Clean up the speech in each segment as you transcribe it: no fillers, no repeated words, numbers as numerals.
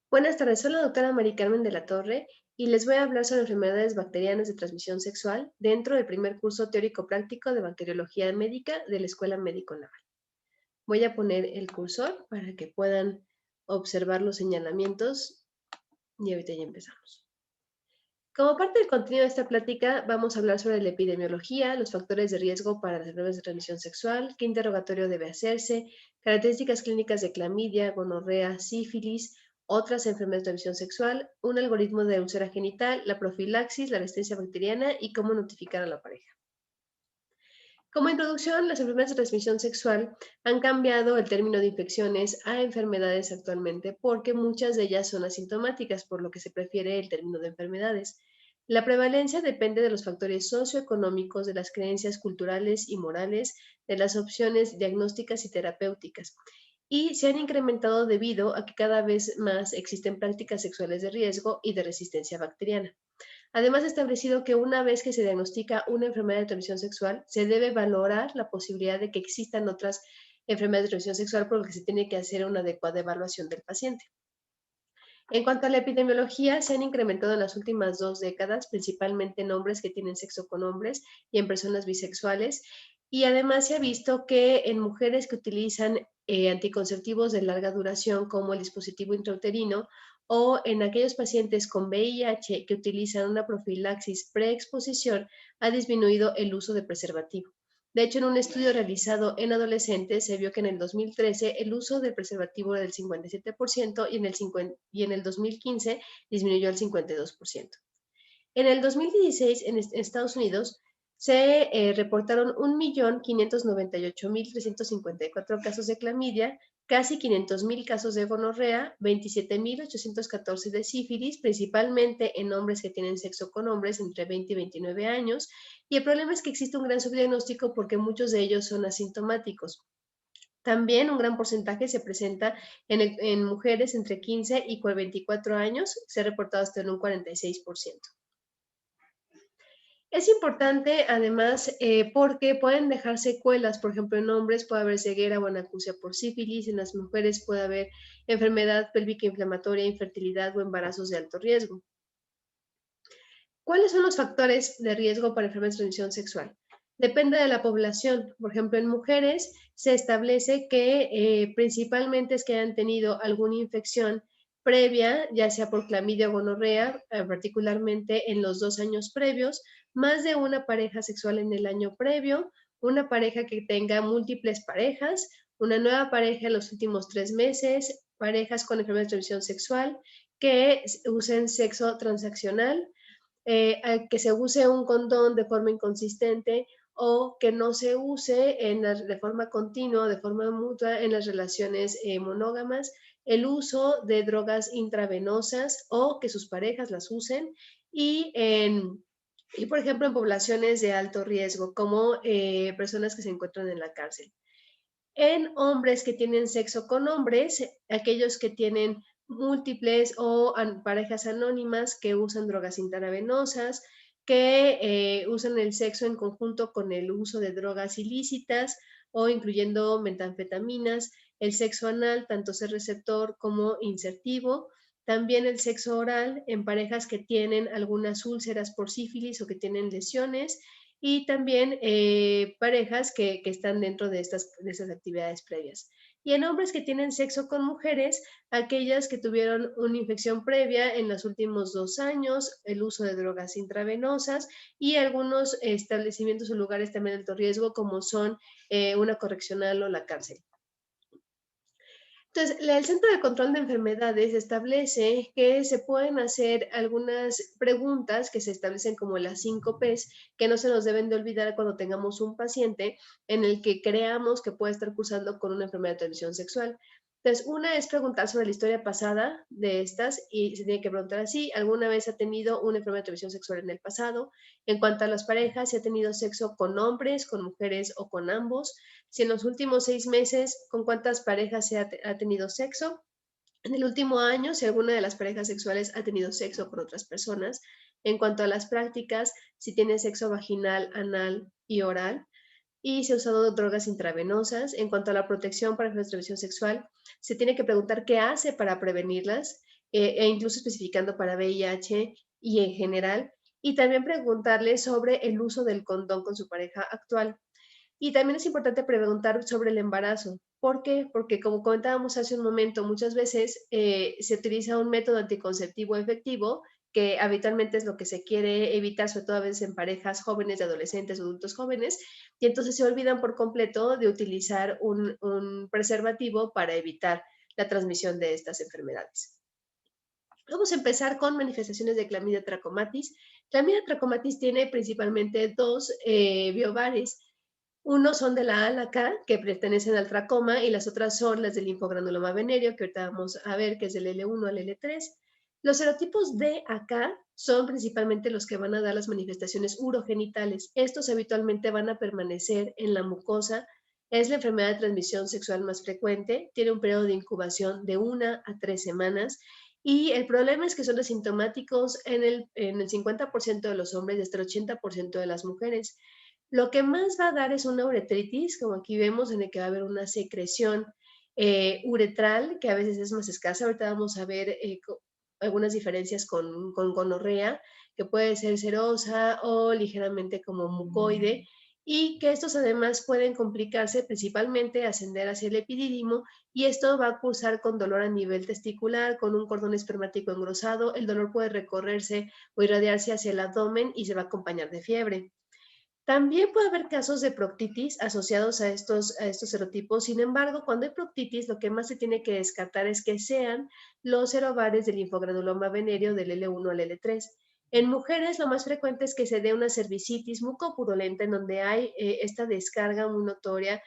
Buenas tardes, soy la doctora Mari Carmen de la Torre y les voy a hablar sobre enfermedades bacterianas de transmisión sexual dentro del primer curso teórico-práctico de bacteriología médica de la Escuela Médico Naval. Voy a poner el cursor para que puedan observar los señalamientos y ahorita ya empezamos. Como parte del contenido de esta plática, vamos a hablar sobre la epidemiología, los factores de riesgo para las enfermedades de transmisión sexual, qué interrogatorio debe hacerse, características clínicas de clamidia, gonorrea, sífilis, otras enfermedades de transmisión sexual, un algoritmo de úlcera genital, la profilaxis, la resistencia bacteriana y cómo notificar a la pareja. Como introducción, las enfermedades de transmisión sexual han cambiado el término de infecciones a enfermedades actualmente porque muchas de ellas son asintomáticas, por lo que se prefiere el término de enfermedades. La prevalencia depende de los factores socioeconómicos, de las creencias culturales y morales, de las opciones diagnósticas y terapéuticas, y se han incrementado debido a que cada vez más existen prácticas sexuales de riesgo y de resistencia bacteriana. Además, ha establecido que una vez que se diagnostica una enfermedad de transmisión sexual, se debe valorar la posibilidad de que existan otras enfermedades de transmisión sexual, por lo que se tiene que hacer una adecuada evaluación del paciente. En cuanto a la epidemiología, se han incrementado en las últimas 2 décadas, principalmente en hombres que tienen sexo con hombres y en personas bisexuales. Y además se ha visto que en mujeres que utilizan anticonceptivos de larga duración, como el dispositivo intrauterino, o en aquellos pacientes con VIH que utilizan una profilaxis preexposición, ha disminuido el uso de preservativo. De hecho, en un estudio realizado en adolescentes se vio que en el 2013 el uso del preservativo era del 57% y en el 2015 disminuyó al 52%. En el 2016, en Estados Unidos, se reportaron 1.598.354 casos de clamidia, casi 500.000 casos de gonorrea, 27.814 de sífilis, principalmente en hombres que tienen sexo con hombres entre 20 y 29 años. Y el problema es que existe un gran subdiagnóstico porque muchos de ellos son asintomáticos. También un gran porcentaje se presenta en mujeres entre 15 y 24 años, se ha reportado hasta en un 46%. Es importante, además, porque pueden dejar secuelas. Por ejemplo, en hombres puede haber ceguera o anacusia por sífilis, en las mujeres puede haber enfermedad pélvica inflamatoria, infertilidad o embarazos de alto riesgo. ¿Cuáles son los factores de riesgo para enfermedades de transmisión sexual? Depende de la población. Por ejemplo, en mujeres se establece que principalmente es que hayan tenido alguna infección previa, ya sea por clamidia o gonorrea, particularmente en los 2 años previos, más de una pareja sexual en el año previo, una pareja que tenga múltiples parejas, una nueva pareja en los últimos 3 meses, parejas con enfermedad de transmisión sexual que usen sexo transaccional, que se use un condón de forma inconsistente o que no se use de forma continua, de forma mutua en las relaciones monógamas, el uso de drogas intravenosas o que sus parejas las usen y, por ejemplo, en poblaciones de alto riesgo, como personas que se encuentran en la cárcel. En hombres que tienen sexo con hombres, aquellos que tienen múltiples o parejas anónimas que usan drogas intravenosas, que usan el sexo en conjunto con el uso de drogas ilícitas o incluyendo metanfetaminas, el sexo anal, tanto ser receptor como insertivo, también el sexo oral en parejas que tienen algunas úlceras por sífilis o que tienen lesiones, y también parejas que están dentro de estas actividades previas. Y en hombres que tienen sexo con mujeres, aquellas que tuvieron una infección previa en los últimos 2 años, el uso de drogas intravenosas y algunos establecimientos o lugares también de alto riesgo como son una correccional o la cárcel. Entonces, el Centro de Control de Enfermedades establece que se pueden hacer algunas preguntas que se establecen como las 5 Ps, que no se nos deben de olvidar cuando tengamos un paciente en el que creamos que puede estar cursando con una enfermedad de transmisión sexual. Entonces, una es preguntar sobre la historia pasada de estas y se tiene que preguntar así, ¿alguna vez ha tenido una enfermedad de transmisión sexual en el pasado? En cuanto a las parejas, si ha tenido sexo con hombres, con mujeres o con ambos, si en los últimos 6 meses, con cuántas parejas ha tenido sexo, en el último año, si alguna de las parejas sexuales ha tenido sexo con otras personas, en cuanto a las prácticas, si tiene sexo vaginal, anal y oral, y se ha usado drogas intravenosas. En cuanto a la protección para la transmisión sexual, se tiene que preguntar qué hace para prevenirlas, e incluso especificando para VIH y en general, y también preguntarle sobre el uso del condón con su pareja actual. Y también es importante preguntar sobre el embarazo. ¿Por qué? Porque como comentábamos hace un momento, muchas veces se utiliza un método anticonceptivo efectivo, que habitualmente es lo que se quiere evitar, sobre todo a veces en parejas jóvenes, de adolescentes, adultos jóvenes, y entonces se olvidan por completo de utilizar un preservativo para evitar la transmisión de estas enfermedades. Vamos a empezar con manifestaciones de Clamidia trachomatis. Clamidia trachomatis tiene principalmente dos biobares. Unos son de la A a la K, que pertenecen al tracoma, y las otras son las del linfogranuloma venéreo, que ahorita vamos a ver, que es del L1 al L3. Los serotipos D a K son principalmente los que van a dar las manifestaciones urogenitales. Estos habitualmente van a permanecer en la mucosa. Es la enfermedad de transmisión sexual más frecuente, tiene un periodo de incubación de 1 a 3 semanas, y el problema es que son asintomáticos en el 50% de los hombres y hasta el 80% de las mujeres. Lo que más va a dar es una uretritis, como aquí vemos, en el que va a haber una secreción uretral, que a veces es más escasa. Ahorita vamos a ver algunas diferencias con gonorrea, que puede ser serosa o ligeramente como mucoide, y que estos además pueden complicarse, principalmente ascender hacia el epidídimo, y esto va a cursar con dolor a nivel testicular, con un cordón espermático engrosado. El dolor puede recorrerse o irradiarse hacia el abdomen y se va a acompañar de fiebre. También puede haber casos de proctitis asociados a estos serotipos. Sin embargo, cuando hay proctitis, lo que más se tiene que descartar es que sean los serovares del linfogranuloma venéreo del L1 al L3. En mujeres, lo más frecuente es que se dé una cervicitis mucopurulenta, en donde hay esta descarga muy notoria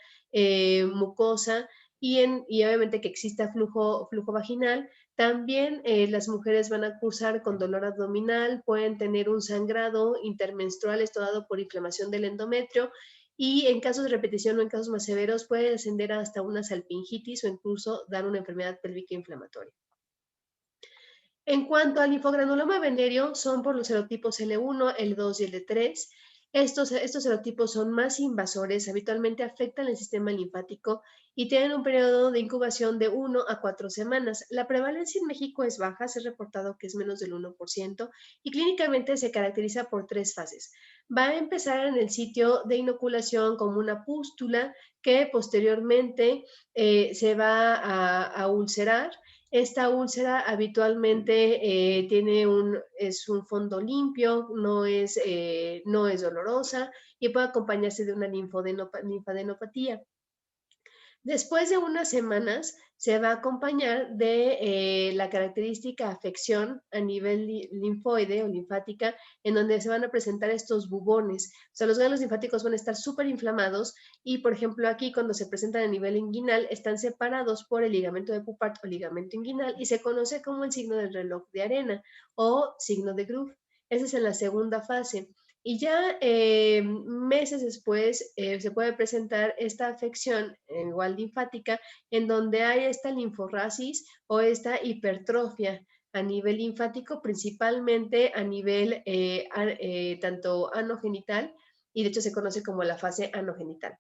mucosa, y obviamente que exista flujo vaginal. También las mujeres van a cursar con dolor abdominal, pueden tener un sangrado intermenstrual, esto dado por inflamación del endometrio, y en casos de repetición o en casos más severos puede ascender hasta una salpingitis o incluso dar una enfermedad pélvica inflamatoria. En cuanto al linfogranuloma venéreo, son por los serotipos L1, L2 y L3. Estos serotipos son más invasores, habitualmente afectan el sistema linfático y tienen un periodo de incubación de 1 a 4 semanas. La prevalencia en México es baja, se ha reportado que es menos del 1%, y clínicamente se caracteriza por 3 fases. Va a empezar en el sitio de inoculación como una pústula, que posteriormente se va a ulcerar. Esta úlcera habitualmente es un fondo limpio, no es dolorosa, y puede acompañarse de una linfadenopatía. Después de unas semanas se va a acompañar de la característica afección a nivel linfoide o linfática, en donde se van a presentar estos bubones. O sea, los ganglios linfáticos van a estar súper inflamados, y, por ejemplo, aquí cuando se presentan a nivel inguinal, están separados por el ligamento de Pupart o ligamento inguinal, y se conoce como el signo del reloj de arena o signo de Groove. Esa es en la segunda fase. Y ya meses después se puede presentar esta afección, igual linfática, en donde hay esta linforrasis o esta hipertrofia a nivel linfático, principalmente a nivel tanto anogenital, y de hecho se conoce como la fase anogenital.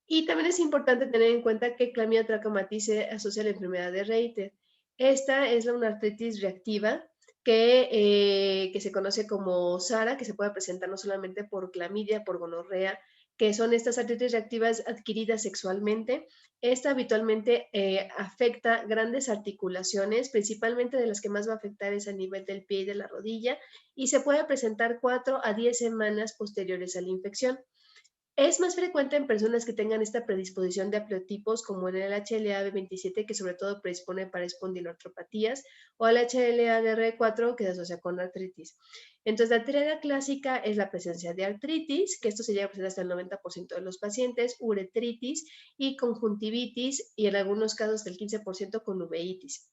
Y también es importante tener en cuenta que Clamidia trachomatis se asocia a la enfermedad de Reiter. Esta es una artritis reactiva que se conoce como SARA, que se puede presentar no solamente por clamidia, por gonorrea, que son estas artritis reactivas adquiridas sexualmente. Esta habitualmente afecta grandes articulaciones, principalmente de las que más va a afectar es a nivel del pie y de la rodilla, y se puede presentar 4 a 10 semanas posteriores a la infección. Es más frecuente en personas que tengan esta predisposición de haplotipo, como en el HLA-B27, que sobre todo predispone para espondiloartropatías, o el HLA-DR4, que se asocia con artritis. Entonces, la triada clásica es la presencia de artritis, que esto se llega a presentar hasta el 90% de los pacientes, uretritis y conjuntivitis, y en algunos casos del 15% con uveitis.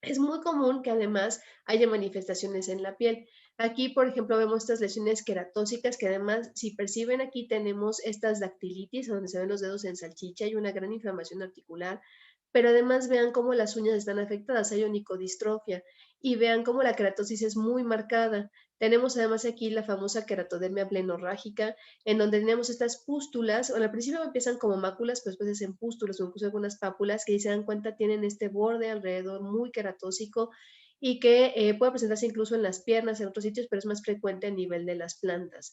Es muy común que además haya manifestaciones en la piel. Aquí, por ejemplo, vemos estas lesiones queratóxicas, que además, si perciben, aquí tenemos estas dactilitis, donde se ven los dedos en salchicha, y una gran inflamación articular. pero además vean cómo las uñas están afectadas, hay onicodistrofia, y vean cómo la queratosis es muy marcada. Tenemos además aquí la famosa queratodermia blenorrágica, en donde tenemos estas pústulas, o al principio empiezan como máculas, pero después hacen pústulas o incluso algunas pápulas que, si se dan cuenta, tienen este borde alrededor muy queratósico y que puede presentarse incluso en las piernas, en otros sitios, pero es más frecuente a nivel de las plantas.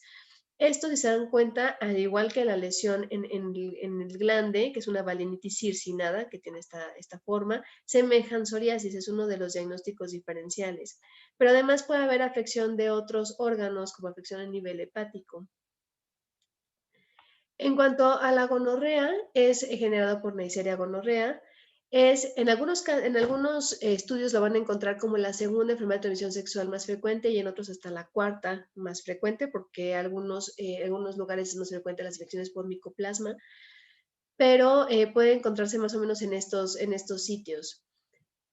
Esto, si se dan cuenta, al igual que la lesión en el glande, que es una balenitis circinada, que tiene esta forma, semejan psoriasis, es uno de los diagnósticos diferenciales. Pero además puede haber afección de otros órganos, como afección a nivel hepático. En cuanto a la gonorrea, es generado por Neisseria gonorrea. En algunos estudios lo van a encontrar como la segunda enfermedad de transmisión sexual más frecuente y en otros hasta la cuarta más frecuente, porque algunos lugares es más frecuente las infecciones por micoplasma, pero puede encontrarse más o menos en estos sitios.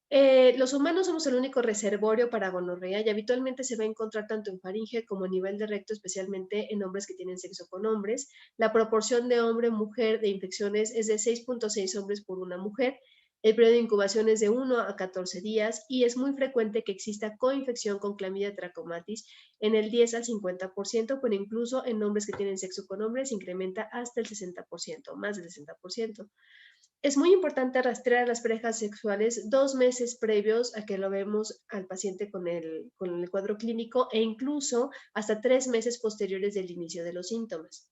Los humanos somos el único reservorio para gonorrea y habitualmente se va a encontrar tanto en faringe como a nivel de recto, especialmente en hombres que tienen sexo con hombres. La proporción de hombre-mujer de infecciones es de 6.6 hombres por una mujer. El periodo de incubación es de 1 a 14 días y es muy frecuente que exista coinfección con Clamidia trachomatis en el 10 al 50%, pero incluso en hombres que tienen sexo con hombres incrementa hasta el 60%, más del 60%. Es muy importante rastrear a las parejas sexuales 2 meses previos a que lo vemos al paciente con el cuadro clínico e incluso hasta 3 meses posteriores del inicio de los síntomas.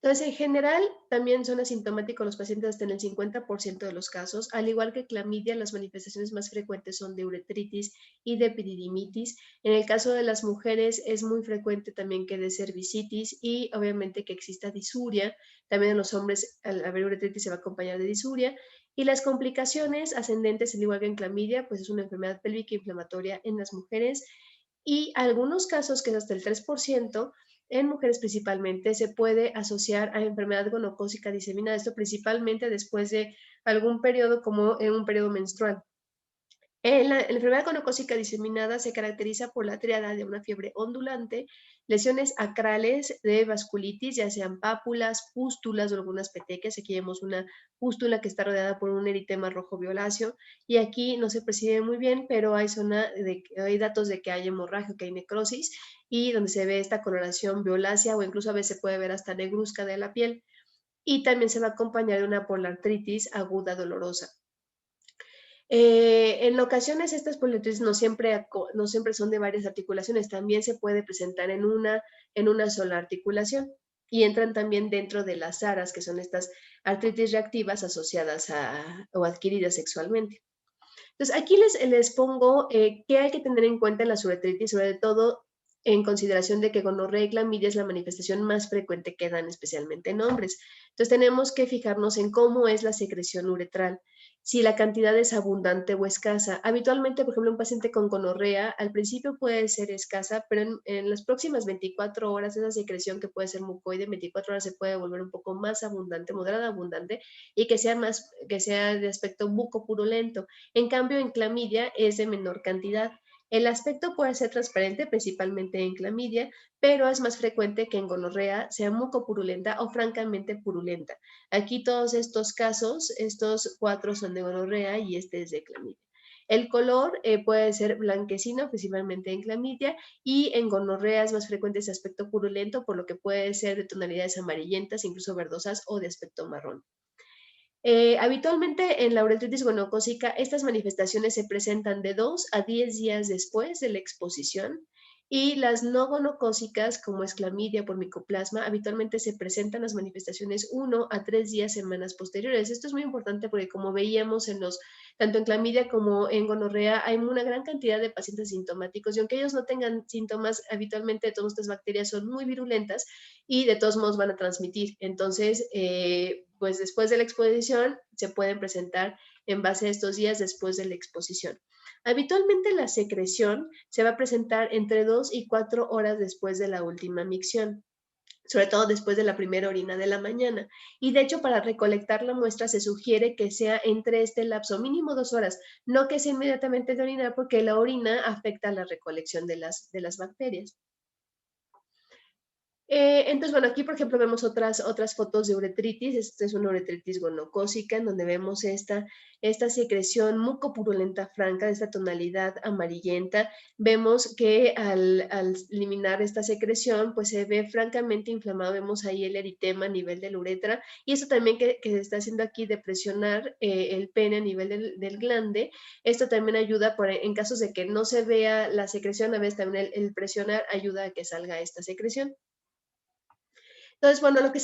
Entonces, en general, también son asintomáticos los pacientes hasta en el 50% de los casos. Al igual que clamidia, las manifestaciones más frecuentes son de uretritis y de epididimitis. En el caso de las mujeres es muy frecuente también que de cervicitis y obviamente que exista disuria. También en los hombres, al haber uretritis, se va a acompañar de disuria. Y las complicaciones ascendentes, al igual que en clamidia, pues es una enfermedad pélvica inflamatoria en las mujeres. Y algunos casos, que es hasta el 3%, en mujeres principalmente, se puede asociar a enfermedad gonocócica diseminada, esto principalmente después de algún periodo como en un periodo menstrual. La enfermedad gonocócica diseminada se caracteriza por la triada de una fiebre ondulante, lesiones acrales de vasculitis, ya sean pápulas, pústulas o algunas petequias. Aquí vemos una pústula que está rodeada por un eritema rojo violáceo y aquí no se percibe muy bien, pero hay datos de que hay hemorragia, que hay necrosis y donde se ve esta coloración violácea o incluso a veces se puede ver hasta negruzca de la piel, y también se va a acompañar de una polartritis aguda dolorosa. En ocasiones estas poliartritis no siempre son de varias articulaciones, también se puede presentar en una sola articulación y entran también dentro de las ARAS, que son estas artritis reactivas asociadas o adquiridas sexualmente. Entonces, aquí les pongo qué hay que tener en cuenta en la uretritis, sobre todo en consideración de que gonorrea y clamidia es la manifestación más frecuente que dan, especialmente en hombres. Entonces, tenemos que fijarnos en cómo es la secreción uretral, si la cantidad es abundante o escasa. Habitualmente, por ejemplo, un paciente con gonorrea al principio puede ser escasa, pero en las próximas 24 horas esa secreción, que puede ser mucoide, en 24 horas se puede volver un poco más abundante, moderada abundante, y que sea de aspecto mucopurulento. En cambio, en clamidia es de menor cantidad. El aspecto puede ser transparente, principalmente en clamidia, pero es más frecuente que en gonorrea sea mucopurulenta o francamente purulenta. Aquí todos estos casos, estos 4 son de gonorrea y este es de clamidia. El color puede ser blanquecino, principalmente en clamidia, y en gonorrea es más frecuente ese aspecto purulento, por lo que puede ser de tonalidades amarillentas, incluso verdosas, o de aspecto marrón. Habitualmente en la uretritis gonocócica estas manifestaciones se presentan de 2 a 10 días después de la exposición, y las no gonocócicas, como es clamidia por micoplasma, habitualmente se presentan las manifestaciones 1 a 3 días, semanas posteriores. Esto es muy importante porque, como veíamos tanto en clamidia como en gonorrea, hay una gran cantidad de pacientes sintomáticos, y aunque ellos no tengan síntomas, habitualmente todas estas bacterias son muy virulentas y de todos modos van a transmitir. Entonces, pues después de la exposición se pueden presentar en base a estos días después de la exposición. Habitualmente la secreción se va a presentar entre 2 y 4 horas después de la última micción, sobre todo después de la primera orina de la mañana. Y de hecho, para recolectar la muestra se sugiere que sea entre este lapso, mínimo 2 horas, no que sea inmediatamente de orinar, porque la orina afecta la recolección de las bacterias. Entonces, bueno, aquí, por ejemplo, vemos otras fotos de uretritis. Esta es una uretritis gonocócica, en donde vemos esta secreción mucopurulenta franca, de esta tonalidad amarillenta. Vemos que al eliminar esta secreción, pues se ve francamente inflamado. Vemos ahí el eritema a nivel de la uretra, y eso también que se está haciendo aquí de presionar el pene a nivel del glande. Esto también ayuda en casos de que no se vea la secreción, a veces también el presionar ayuda a que salga esta secreción. Entonces, bueno, lo que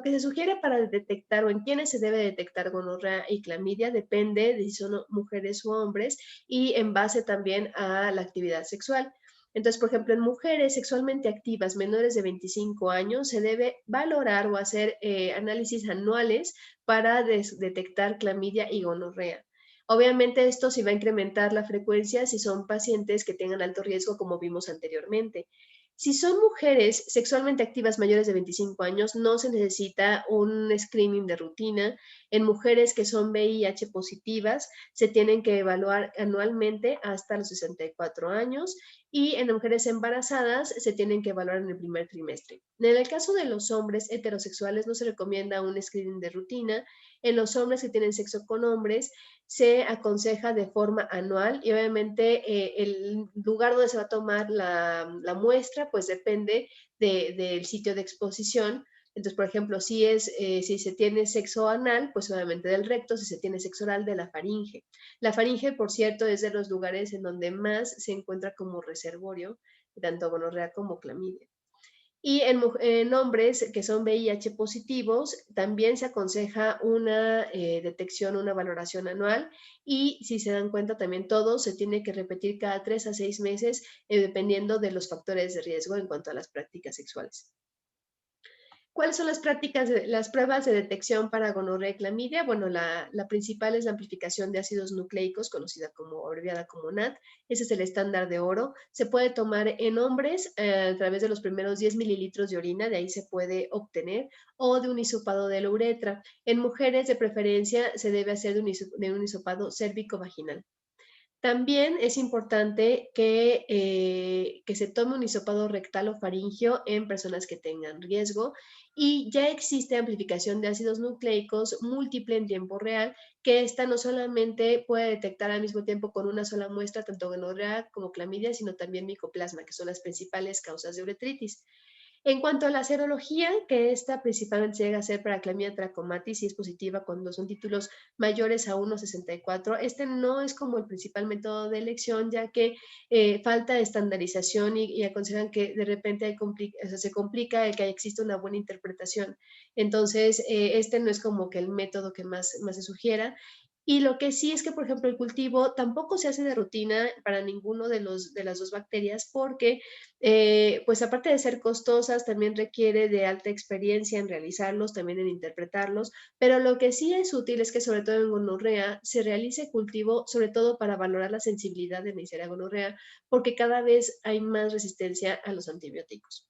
se sugiere para detectar o en quiénes se debe detectar gonorrea y clamidia depende de si son mujeres u hombres y en base también a la actividad sexual. Entonces, por ejemplo, en mujeres sexualmente activas menores de 25 años se debe valorar o hacer análisis anuales para detectar clamidia y gonorrea. Obviamente esto sí va a incrementar la frecuencia si son pacientes que tengan alto riesgo, como vimos anteriormente. Si son mujeres sexualmente activas mayores de 25 años, no se necesita un screening de rutina. En mujeres que son VIH positivas, se tienen que evaluar anualmente hasta los 64 años, y en mujeres embarazadas se tienen que evaluar en el primer trimestre. En el caso de los hombres heterosexuales no se recomienda un screening de rutina. En los hombres que tienen sexo con hombres se aconseja de forma anual, y obviamente el lugar donde se va a tomar la muestra pues depende del sitio de exposición. Entonces, por ejemplo, si se tiene sexo anal, pues obviamente del recto; si se tiene sexo oral, de la faringe. La faringe, por cierto, es de los lugares en donde más se encuentra como reservorio, tanto gonorrea como clamidia. Y en hombres que son VIH positivos, también se aconseja una detección, una valoración anual, y si se dan cuenta también todo se tiene que repetir cada 3 a 6 meses, dependiendo de los factores de riesgo en cuanto a las prácticas sexuales. ¿Cuáles son las pruebas de detección para gonorrea y clamidia? Bueno, la principal es la amplificación de ácidos nucleicos, conocida como abreviada como NAT. Ese es el estándar de oro. Se puede tomar en hombres a través de los primeros 10 mililitros de orina, de ahí se puede obtener, o de un hisopado de la uretra. En mujeres, de preferencia, se debe hacer de un hisopado cérvico-vaginal. También es importante que se tome un hisopado rectal o faríngeo en personas que tengan riesgo, y ya existe amplificación de ácidos nucleicos múltiple en tiempo real, que esta no solamente puede detectar al mismo tiempo con una sola muestra tanto gonorrea como clamidia, sino también micoplasma, que son las principales causas de uretritis. En cuanto a la serología, que esta principalmente se llega a hacer para clamidia trachomatis y es positiva cuando son títulos mayores a 1,64, este no es como el principal método de elección, ya que falta estandarización, y aconsejan que de repente o sea, se complica el que exista una buena interpretación. Entonces, este no es como que el método que más se sugiera. Y lo que sí es que, por ejemplo, el cultivo tampoco se hace de rutina para ninguno de las dos bacterias, porque pues aparte de ser costosas, también requiere de alta experiencia en realizarlos, también en interpretarlos, pero lo que sí es útil es que, sobre todo en gonorrea, se realice cultivo, sobre todo para valorar la sensibilidad de Neisseria gonorrea, porque cada vez hay más resistencia a los antibióticos.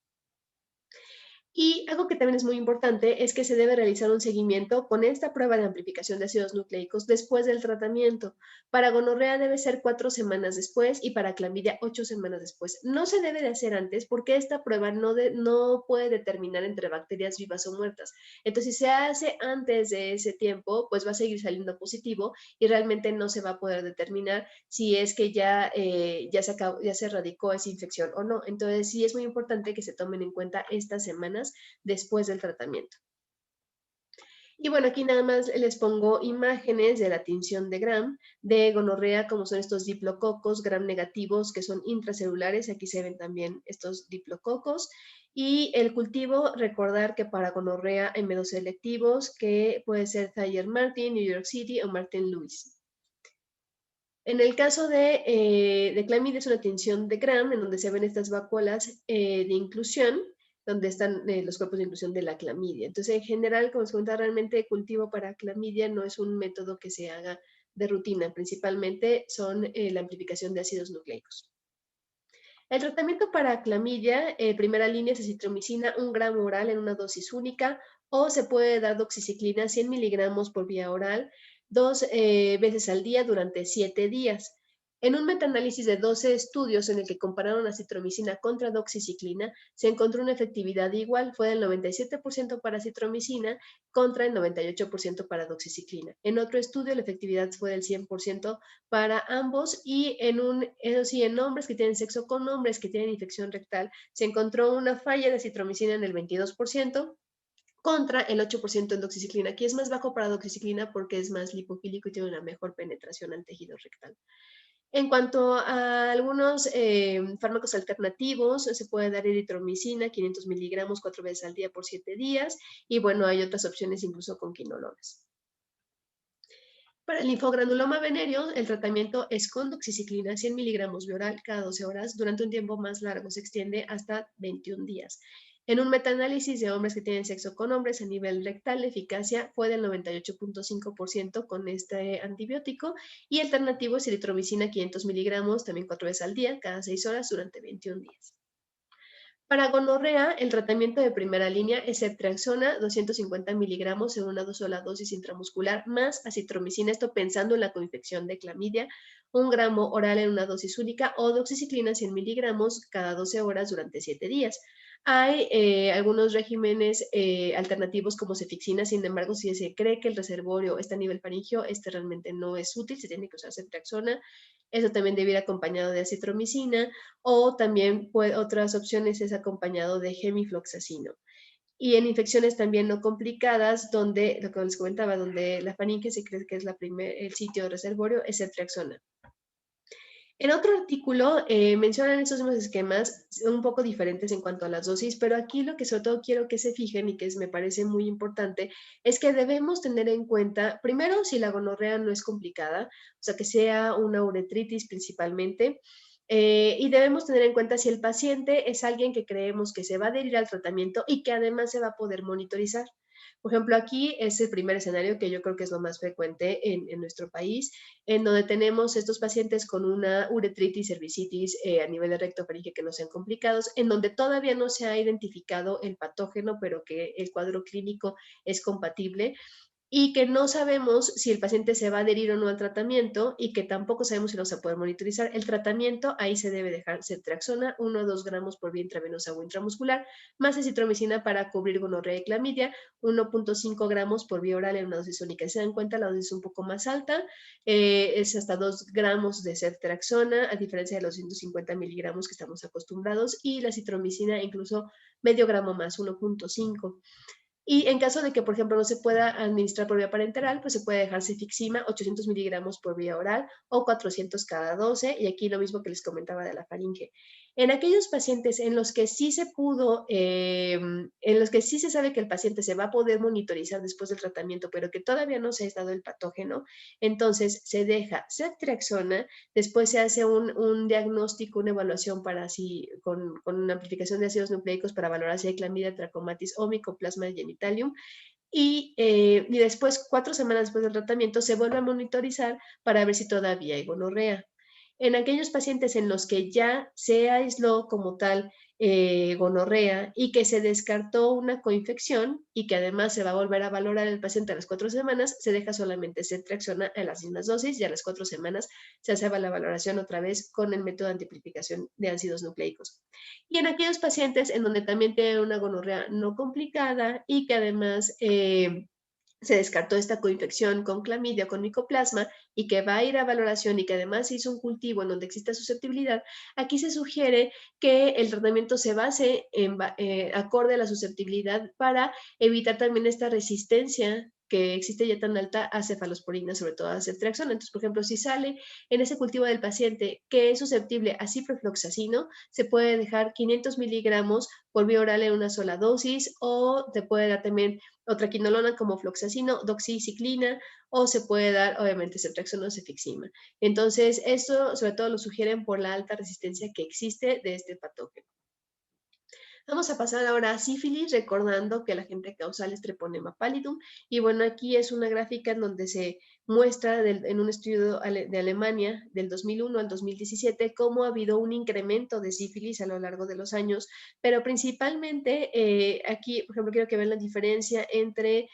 Y algo que también es muy importante es que se debe realizar un seguimiento con esta prueba de amplificación de ácidos nucleicos después del tratamiento. Para gonorrea debe ser 4 semanas después, y para clamidia 8 semanas después. No se debe de hacer antes, porque esta prueba no puede determinar entre bacterias vivas o muertas. Entonces, si se hace antes de ese tiempo, pues va a seguir saliendo positivo, y realmente no se va a poder determinar si es que ya se erradicó esa infección o no. Entonces, sí es muy importante que se tomen en cuenta estas semanas después del tratamiento. Y bueno, aquí nada más les pongo imágenes de la tinción de Gram de gonorrea, como son estos diplococos Gram negativos, que son intracelulares. Aquí se ven también estos diplococos. Y el cultivo, recordar que para gonorrea hay métodos selectivos, que puede ser Thayer Martin, New York City o Martin Lewis. En el caso de clamidia, es una tinción de Gram, en donde se ven estas vacuolas de inclusión, donde están los cuerpos de inclusión de la clamidia. Entonces, en general, como se cuenta, realmente el cultivo para clamidia no es un método que se haga de rutina. Principalmente son la amplificación de ácidos nucleicos. El tratamiento para clamidia, primera línea, es acitromicina 1 gramo oral en una dosis única, o se puede dar doxiciclina 100 miligramos por vía oral 2 veces al día durante 7 días. En un metaanálisis de 12 estudios en el que compararon acitromicina contra doxiciclina, se encontró una efectividad igual, fue del 97% para acitromicina contra el 98% para doxiciclina. En otro estudio, la efectividad fue del 100% para ambos y eso sí, en hombres que tienen sexo con hombres que tienen infección rectal, se encontró una falla de acitromicina en el 22% contra el 8% en doxiciclina. Aquí es más bajo para doxiciclina porque es más lipofílico y tiene una mejor penetración al tejido rectal. En cuanto a algunos fármacos alternativos, se puede dar eritromicina, 500 miligramos 4 veces al día por 7 días, y bueno, hay otras opciones incluso con quinolonas. Para el linfogranuloma venéreo, el tratamiento es con doxiciclina, 100 miligramos oral cada 12 horas, durante un tiempo más largo, se extiende hasta 21 días. En un metaanálisis de hombres que tienen sexo con hombres a nivel rectal, la eficacia fue del 98.5% con este antibiótico y alternativo es eritromicina 500 miligramos, también 4 veces al día, cada 6 horas durante 21 días. Para gonorrea, el tratamiento de primera línea es ceftriaxona, 250 miligramos en una sola dosis intramuscular, más acitromicina, esto pensando en la coinfección de clamidia, 1 gramo oral en una dosis única, o doxiciclina 100 miligramos cada 12 horas durante 7 días. Hay algunos regímenes alternativos como cefixina, sin embargo, si se cree que el reservorio está a nivel faríngeo, este realmente no es útil, se tiene que usar ceftriaxona. Eso también debe ir acompañado de acitromicina o también otras opciones es acompañado de gemifloxacino. Y en infecciones también no complicadas, donde, lo que les comentaba, donde la faringe se cree que es el sitio de reservorio, es ceftriaxona. En otro artículo mencionan estos mismos esquemas un poco diferentes en cuanto a las dosis, pero aquí lo que sobre todo quiero que se fijen y que me parece muy importante es que debemos tener en cuenta, primero, si la gonorrea no es complicada, o sea, que sea una uretritis principalmente, y debemos tener en cuenta si el paciente es alguien que creemos que se va a adherir al tratamiento y que además se va a poder monitorizar. Por ejemplo, aquí es el primer escenario que yo creo que es lo más frecuente en nuestro país, en donde tenemos estos pacientes con una uretritis, cervicitis a nivel de rectofaringe que no sean complicados, en donde todavía no se ha identificado el patógeno, pero que el cuadro clínico es compatible y que no sabemos si el paciente se va a adherir o no al tratamiento y que tampoco sabemos si lo se puede monitorizar. El tratamiento, ahí se debe dejar ceftriaxona, 1 o 2 gramos por vía intravenosa o intramuscular, más acitromicina para cubrir gonorrea y clamidia, 1.5 gramos por vía oral en una dosis única. Si se dan cuenta, la dosis es un poco más alta, es hasta 2 gramos de ceftriaxona, a diferencia de los 150 miligramos que estamos acostumbrados, y la acitromicina incluso medio gramo más, 1.5. Y en caso de que, por ejemplo, no se pueda administrar por vía parenteral, pues se puede dejar cefixima, 800 miligramos por vía oral o 400 cada 12, y aquí lo mismo que les comentaba de la faringe. En aquellos pacientes en los que sí se pudo, en los que sí se sabe que el paciente se va a poder monitorizar después del tratamiento, pero que todavía no se ha dado el patógeno, entonces se deja ceftriaxona, después se hace un diagnóstico, una evaluación para con una amplificación de ácidos nucleicos para valorar si hay clamidia, trachomatis o micoplasma genitalium, y después, 4 semanas después del tratamiento, se vuelve a monitorizar para ver si todavía hay gonorrea. En aquellos pacientes en los que ya se aisló como tal gonorrea y que se descartó una coinfección y que además se va a volver a valorar el paciente a las 4 semanas, se deja solamente ceftriaxona a las mismas dosis y a las 4 semanas se hace la valoración otra vez con el método de amplificación de ácidos nucleicos. Y en aquellos pacientes en donde también tienen una gonorrea no complicada y que además se descartó esta coinfección con clamidia, con micoplasma, y que va a ir a valoración y que además se hizo un cultivo en donde exista susceptibilidad, aquí se sugiere que el tratamiento se base acorde a la susceptibilidad para evitar también esta resistencia que existe ya tan alta a cefalosporina, sobre todo a ceftriaxona. Entonces, por ejemplo, si sale en ese cultivo del paciente que es susceptible a ciprofloxacino, se puede dejar 500 miligramos por vía oral en una sola dosis, o te puede dar también otra quinolona como floxacino, doxiciclina, o se puede dar, obviamente, ceftriaxona o cefixima. Entonces, esto sobre todo lo sugieren por la alta resistencia que existe de este patógeno. Vamos a pasar ahora a sífilis, recordando que el agente causal es Treponema pallidum. Y bueno, aquí es una gráfica en donde se muestra en un estudio de Alemania del 2001 al 2017 cómo ha habido un incremento de sífilis a lo largo de los años, pero principalmente aquí, por ejemplo, quiero que vean la diferencia entre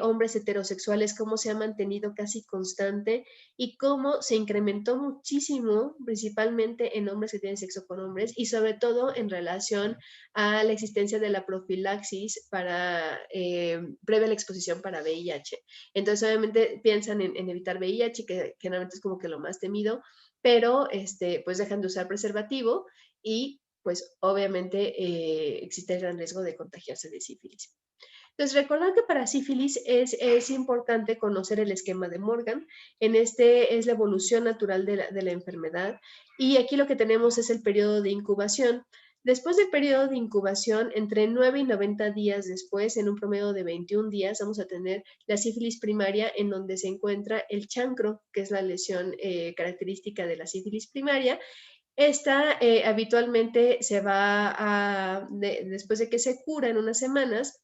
hombres heterosexuales, cómo se ha mantenido casi constante y cómo se incrementó muchísimo, principalmente en hombres que tienen sexo con hombres y sobre todo en relación a la existencia de la profilaxis para previa a la exposición para VIH. Entonces, obviamente piensan en evitar VIH, que generalmente es como que lo más temido, pero pues dejan de usar preservativo y pues obviamente existe el gran riesgo de contagiarse de sífilis. Entonces, recordar que para sífilis es importante conocer el esquema de Morgan. En este es la evolución natural de la enfermedad. Y aquí lo que tenemos es el periodo de incubación. Después del periodo de incubación, entre 9 y 90 días después, en un promedio de 21 días, vamos a tener la sífilis primaria, en donde se encuentra el chancro, que es la lesión característica de la sífilis primaria. Esta habitualmente se va después de que se cura en unas semanas,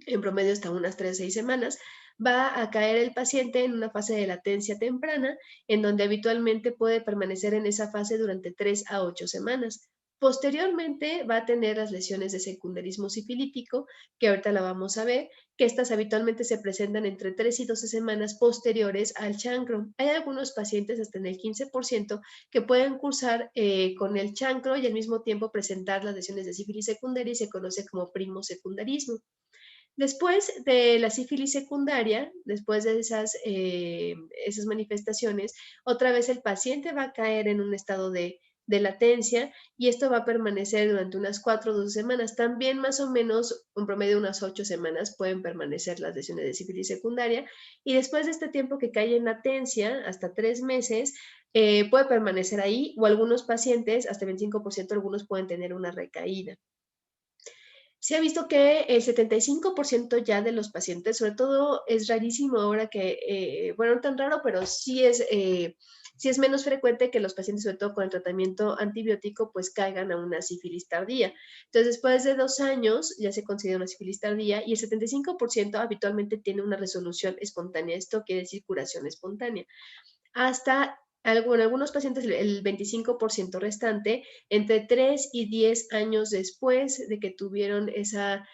en promedio hasta unas 3 6 semanas, va a caer el paciente en una fase de latencia temprana, en donde habitualmente puede permanecer en esa fase durante 3 a 8 semanas. Posteriormente va a tener las lesiones de secundarismo sifilítico, que ahorita la vamos a ver, que estas habitualmente se presentan entre 3 y 12 semanas posteriores al chancro. Hay algunos pacientes, hasta en el 15%, que pueden cursar con el chancro y al mismo tiempo presentar las lesiones de sífilis secundaria y se conoce como primo secundarismo. Después de la sífilis secundaria, después de esas manifestaciones, otra vez el paciente va a caer en un estado de latencia y esto va a permanecer durante unas 4 o 12 semanas. También más o menos, en promedio unas 8 semanas pueden permanecer las lesiones de sífilis secundaria y después de este tiempo que cae en latencia, hasta 3 meses, puede permanecer ahí o algunos pacientes, hasta el 25%, algunos pueden tener una recaída. Se ha visto que el 75% ya de los pacientes, sobre todo es rarísimo ahora que, bueno, no tan raro, pero sí es menos frecuente que los pacientes, sobre todo con el tratamiento antibiótico, pues caigan a una sífilis tardía. Entonces, después de 2 años ya se considera una sífilis tardía y el 75% habitualmente tiene una resolución espontánea. Esto quiere decir curación espontánea. Hasta en algunos pacientes, el 25% restante, entre 3 y 10 años después de que tuvieron esa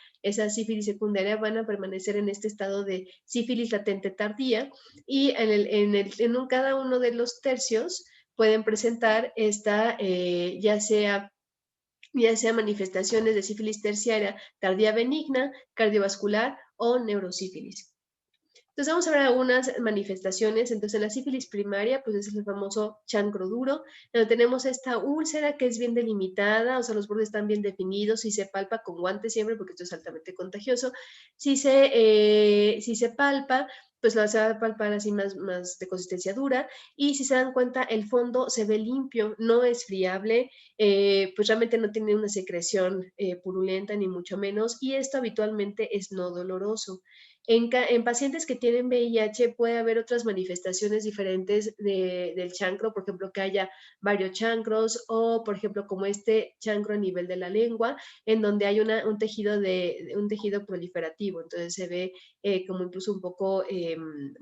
sífilis secundaria, van a permanecer en este estado de sífilis latente tardía y cada uno de los tercios pueden presentar ya sea manifestaciones de sífilis terciaria tardía benigna, cardiovascular o neurosífilis. Entonces vamos a ver algunas manifestaciones. Entonces en la sífilis primaria, pues es el famoso chancro duro, donde tenemos esta úlcera que es bien delimitada, o sea, los bordes están bien definidos, y se palpa con guantes siempre, porque esto es altamente contagioso. Si se palpa, pues se va a palpar así más de consistencia dura, y si se dan cuenta, el fondo se ve limpio, no es friable, pues realmente no tiene una secreción purulenta, ni mucho menos, y esto habitualmente es no doloroso. En pacientes que tienen VIH puede haber otras manifestaciones diferentes del chancro, por ejemplo, que haya varios chancros o, por ejemplo, como este chancro a nivel de la lengua, en donde hay un tejido proliferativo. Entonces se ve como incluso un poco,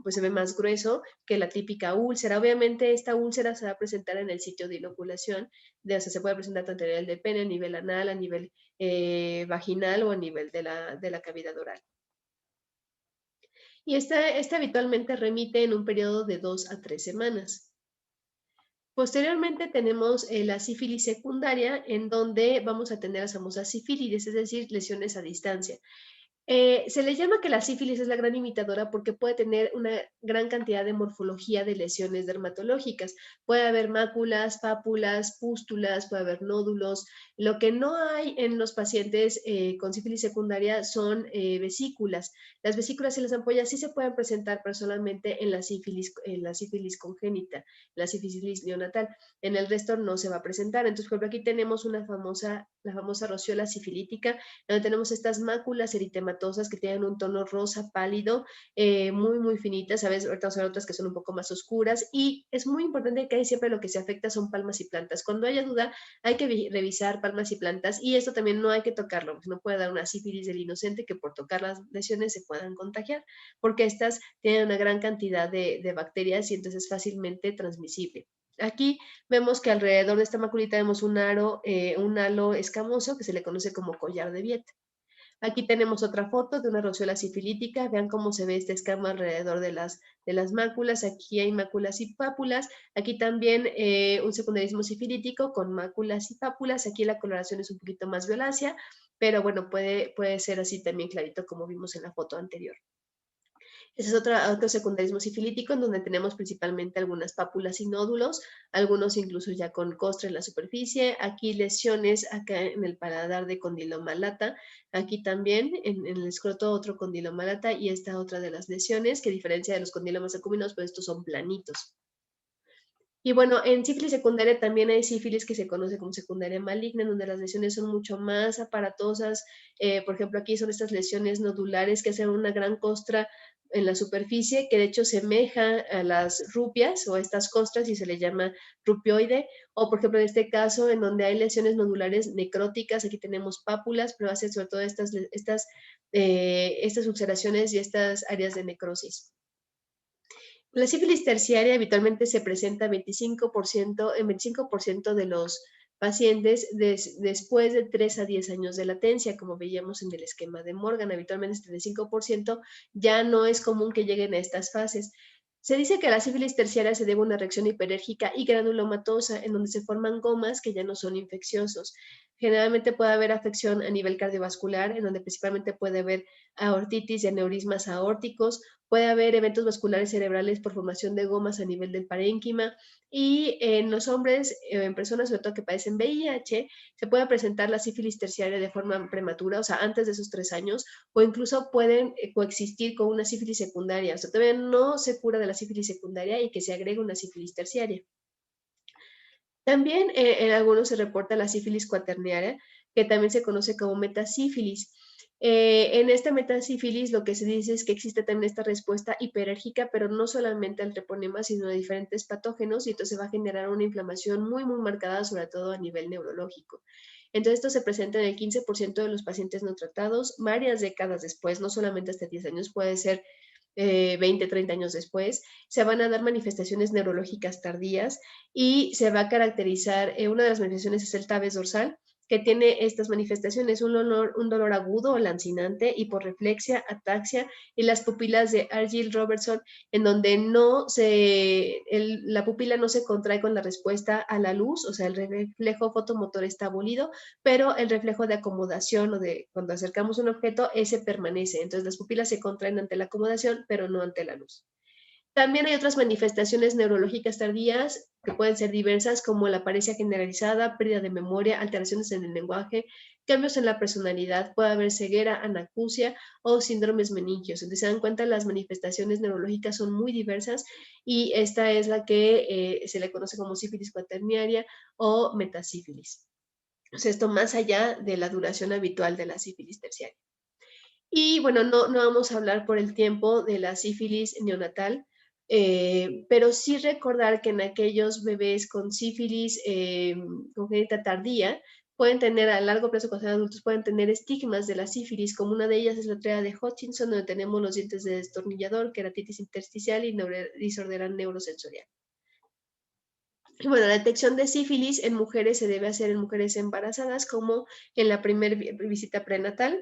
pues se ve más grueso que la típica úlcera. Obviamente esta úlcera se va a presentar en el sitio de inoculación, o sea, se puede presentar tanto a nivel de pene, a nivel anal, a nivel vaginal o a nivel de la cavidad oral. Y esta habitualmente remite en un periodo de 2 a 3 semanas. Posteriormente tenemos la sífilis secundaria, en donde vamos a tener las famosas sífilides, es decir, lesiones a distancia. Se le llama que la sífilis es la gran imitadora porque puede tener una gran cantidad de morfología de lesiones dermatológicas. Puede haber máculas, pápulas, pústulas, puede haber nódulos. Lo que no hay en los pacientes con sífilis secundaria son vesículas. Las vesículas y las ampollas sí se pueden presentar personalmente en la sífilis congénita, la sífilis neonatal. En el resto no se va a presentar. Entonces, por ejemplo, aquí tenemos la famosa rociola sifilítica, donde tenemos estas máculas eritematosas que tienen un tono rosa pálido, muy finitas, ¿sabes? Ahorita vamos a ver otras que son un poco más oscuras, y es muy importante que ahí siempre lo que se afecta son palmas y plantas. Cuando haya duda, hay que revisar palmas y plantas, y esto también no hay que tocarlo, porque no puede dar una sífilis del inocente que por tocar las lesiones se puedan contagiar, porque estas tienen una gran cantidad de bacterias y entonces es fácilmente transmisible. Aquí vemos que alrededor de esta maculita vemos un halo escamoso que se le conoce como collar de Biet. Aquí tenemos otra foto de una roceola sifilítica. Vean cómo se ve esta escama alrededor de las máculas. Aquí hay máculas y pápulas. Aquí también un secundarismo sifilítico con máculas y pápulas. Aquí la coloración es un poquito más violácea, pero bueno, puede ser así también clarito como vimos en la foto anterior. Ese es otro secundarismo sifilítico en donde tenemos principalmente algunas pápulas y nódulos, algunos incluso ya con costra en la superficie. Aquí lesiones acá en el paladar de condiloma lata. Aquí también en el escroto otro condiloma lata y esta otra de las lesiones que a diferencia de los condilomas acuminos, pues estos son planitos. Y bueno, en sífilis secundaria también hay sífilis que se conoce como secundaria maligna, en donde las lesiones son mucho más aparatosas. Por ejemplo, aquí son estas lesiones nodulares que hacen una gran costra en la superficie, que de hecho semeja a las rupias o a estas costras y se le llama rupioide. O por ejemplo, en este caso, en donde hay lesiones nodulares necróticas, aquí tenemos pápulas, pero hace sobre todo estas ulceraciones y estas áreas de necrosis. La sífilis terciaria habitualmente se presenta en 25% de los pacientes después de 3 a 10 años de latencia, como veíamos en el esquema de Morgan. Habitualmente este 35% ya no es común que lleguen a estas fases. Se dice que a la sífilis terciaria se debe una reacción hiperérgica y granulomatosa, en donde se forman gomas que ya no son infecciosos. Generalmente puede haber afección a nivel cardiovascular, en donde principalmente puede haber aortitis y aneurismas aórticos. Puede haber eventos vasculares cerebrales por formación de gomas a nivel del parénquima y en los hombres, en personas sobre todo que padecen VIH, se puede presentar la sífilis terciaria de forma prematura, o sea, antes de esos 3 años, o incluso pueden coexistir con una sífilis secundaria, o sea, todavía no se cura de la sífilis secundaria y que se agrega una sífilis terciaria. También en algunos se reporta la sífilis cuaternaria, que también se conoce como metasífilis. En esta metasífilis lo que se dice es que existe también esta respuesta hiperérgica, pero no solamente al treponema, sino a diferentes patógenos, y entonces va a generar una inflamación muy, muy marcada, sobre todo a nivel neurológico. Entonces, esto se presenta en el 15% de los pacientes no tratados, varias décadas después, no solamente hasta 10 años, puede ser 20, 30 años después, se van a dar manifestaciones neurológicas tardías y se va a caracterizar, una de las manifestaciones es el tabes dorsal, que tiene estas manifestaciones, un dolor agudo o lancinante, hiporreflexia, ataxia y las pupilas de Argyll Robertson, en donde la pupila no se contrae con la respuesta a la luz, o sea, el reflejo fotomotor está abolido, pero el reflejo de acomodación o de cuando acercamos un objeto, ese permanece. Entonces las pupilas se contraen ante la acomodación, pero no ante la luz. También hay otras manifestaciones neurológicas tardías que pueden ser diversas, como la paresia generalizada, pérdida de memoria, alteraciones en el lenguaje, cambios en la personalidad, puede haber ceguera, anacusia o síndromes meningios. Entonces, se dan cuenta, las manifestaciones neurológicas son muy diversas y esta es la que se le conoce como sífilis cuaternaria o metasífilis. O sea, esto más allá de la duración habitual de la sífilis terciaria. Y bueno, no vamos a hablar por el tiempo de la sífilis neonatal, pero sí recordar que en aquellos bebés con sífilis congénita tardía, pueden tener a largo plazo cuando sean adultos, pueden tener estigmas de la sífilis, como una de ellas es la tríada de Hutchinson, donde tenemos los dientes de destornillador, queratitis intersticial y disordera neurosensorial. Y bueno, la detección de sífilis en mujeres se debe hacer en mujeres embarazadas, como en la primera visita prenatal.